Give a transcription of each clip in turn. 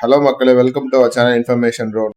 Hello மக்களே, welcome to our channel information road.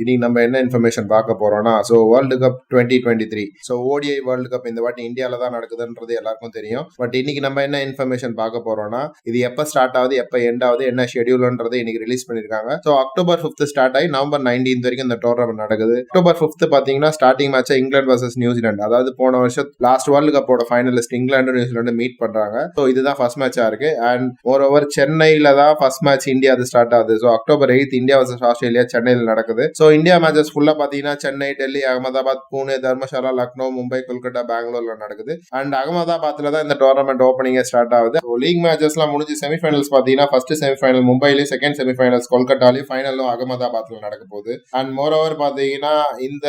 இன்னைக்கு நம்ம என்ன இன்ஃபர்மேஷன் பார்க்க போறோம்னா, world cup 2023. ODI world cup இந்த வாட்டி இந்தியாவில தான் நடக்குதுன்றது எல்லாருக்கும் தெரியும். பட் இன்னைக்கு நம்ம என்ன இன்ஃபர்மேஷன் பார்க்க போறோம்னா, இது எப்ப ஸ்டார்ட் ஆகுது, எப்ப எண்ட் ஆகுது, என்ன ஷெடியூல்ன்றது இன்னைக்கு ரிலீஸ் பண்ணிருக்காங்க. அக்டோபர் 5 ஸ்டார்ட் ஆகி நவம்பர் 19 வரைக்கும் இந்த டோர்னமெண்ட் நடக்குது. அக்டோபர் 5 பாத்தீங்கன்னா starting match England versus New Zealand, அதாவது போன வருஷம் last world கப்போட finalist England New Zealand meet பண்றாங்க. இதுதான் ஃபர்ஸ்ட் மேட்சா இருக்கு. அண்ட் மோர் ஓவர் சென்னையில தான் ஃபர்ஸ்ட் மேட்ச் இந்தியா ஸ்டார்ட் ஆகுது. அக்டோபர் 8 இந்தியா வர்சஸ் ஆஸ்திரேலியா சென்னையில் நடக்குது. இந்தியா மேட்சஸ் ஃபுல்லா பாத்தீங்கன்னா சென்னை, டெல்லி, அகமதாபாத், பூனே, தர்மசாலா, லக்னோ, மும்பை, கொல்கத்தா, பெங்களூர்ல நடக்குது. அண்ட் அகமதாபாத்ல தான் இந்த டோர்னமெண்ட் ஓப்பனிங் ஸ்டார்ட் ஆகுது. லீக் மேட்சஸ் எல்லாம் முடிஞ்சு செமிஃபைனல்ஸ் பாத்தீங்கன்னா ஃபர்ஸ்ட் செமிஃபைனல் மும்பைலயும், செகண்ட் செமிஃபைனல்ஸ் கொல்கத்தாலையும், ஃபைனலும் அகமதாபாத்ல நடக்க போகுது. அண்ட் மோர் ஓவர் பாத்தீங்கன்னா இந்த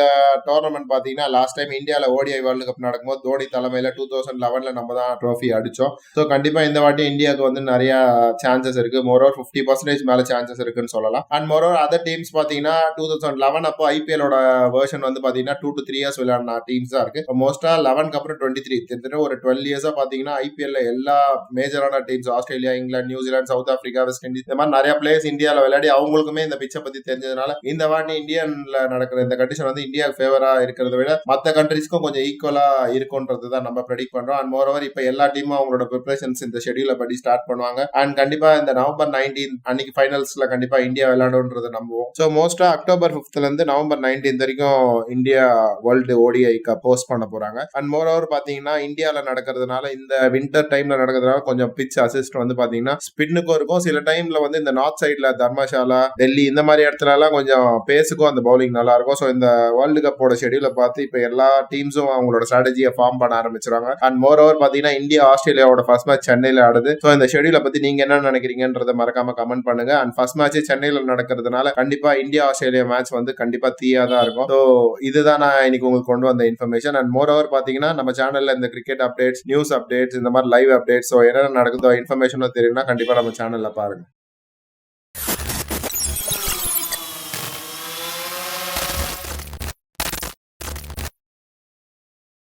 டோர்னமெண்ட் பாத்தீங்கன்னா லாஸ்ட் டைம் இந்தியால ஓடிஐ வேர்ல்டு கப் நடக்கும்போது தோனி தலைமையில 2011 நம்ம தான் ட்ரோஃபி அடிச்சோம். கண்டிப்பா இந்த வாட்டி இந்தியாவுக்கு வந்து நிறைய சான்சஸ் இருக்கு. மோர் ஓவர் 50% மேல சான்சஸ் இருக்குன்னு சொல்லலாம். And more over other teams பாத்தீங்கன்னா 2011 அப்போ ஐபிஎலோட வெர்ஷன் வந்து பாத்தீங்கன்னா 2 to 3 இயர்ஸ் விளையாடின டீம்ஸ் தான் இருக்கு. மோஸ்டா 11க்கு அப்புறம் 23 கிட்டத்தட்ட ஒரு 12 இயர்ஸா பாத்தீங்கன்னா ஐபிஎல்ல எல்லா மேஜரான teams Australia, England, New Zealand, south Africa, west Indies இந்த மாதிரி நிறைய பிளேயர்ஸ் இந்தியாவில் விளையாடி அவங்களுக்குமே இந்த பிச்சை பத்தி தெரிஞ்சதுனால இந்த வாட்டி இந்தியன்ல நடக்கிற இந்த கண்டிஷன் வந்து இந்தியா ஃபேவரா இருக்கிறத விட மற்ற கண்ட்ரிஸ்க்கும் கொஞ்சம் ஈக்குவலா இருக்கும்ன்றது தான் நம்ம ப்ரெடிக்ட் பண்றோம். அண்ட் மோர் ஓவர் இப்ப எல்லா டீமும் அவங்களோட ப்ரிப்பரேஷன்ஸ் இந்த ஷெடியூல படி ஸ்டார்ட் பண்ணுவாங்க. அண்ட் கண்டிப்பா இந்த நவம்பர் 19 அன்னைக்கு ஃபைனல்ஸ்ல கண்டிப்பா இந்தியா விளையாடும்ன்றது நம்புவோம். மோஸ்டா அக்டோபர் 5 இருந்து நவம்பர் 19 வரைக்கும் இந்தியா வேர்ல்டு ஓடிஐக்கு போஸ்ட் பண்ண போறாங்க. அண்ட் மோர் ஓவர் பாத்தீங்கன்னா இந்தியால நடக்கிறதுனால இந்த வின்டர் டைம்ல நடக்கிறதுனால கொஞ்சம் பிச் அசிஸ்ட் வந்து பாத்தீங்கன்னா ஸ்பின்னுக்கும் இருக்கும். சில டைம்ல வந்து இந்த நார்த் சைட்ல தர்மசாலா, டெல்லி இந்த மாதிரி இடத்துல எல்லாம் கொஞ்சம் பேஸுக்கும் அந்த பவுலிங் நல்லா இருக்கும். இந்த வேர்ல்டு கப்போட ஷெடியூல பார்த்து இப்ப எல்லா டீம்ஸும் அவங்களோட ஸ்ட்ராட்டஜியை ஃபார்ம் பண்ண ஆரம்பிச்சிருவாங்க. அண்ட் மோர் ஓவர் பாத்தீங்கன்னா இந்தியா ஆஸ்திரேலியாவோட ஃபர்ஸ்ட் மேட்ச் சென்னையில ஆடுது. இந்த ஷெடியூல பத்தி நீங்க என்ன நினைக்கிறீங்கன்றத மறக்காம கமெண்ட் பண்ணுங்க. அண்ட் ஃபர்ஸ்ட் மேட்ச் சென்னையில நடக்கிறதுனால கண்டிப்பா இந்தியா ஆஸ்திரேலியா மேட்ச் வந்து கண்டிப்பா தீயா தான் இருக்கும். இதுதான் நான் இன்னைக்கு உங்களுக்கு கொண்டு வந்த இன்ஃபர்மேஷன். அண்ட் மோர் ஓவர் பாத்தீங்கன்னா நம்ம சேனல்ல இந்த கிரிக்கெட் அப்டேட்ஸ், நியூஸ் அப்டேட்ஸ், இந்த மாதிரி லைவ் அப்டேட்ஸ் என்னென்ன நடக்குதோ இன்ஃபர்மேஷனும் தெரியும்னா கண்டிப்பா நம்ம சேனல்ல பாருங்க.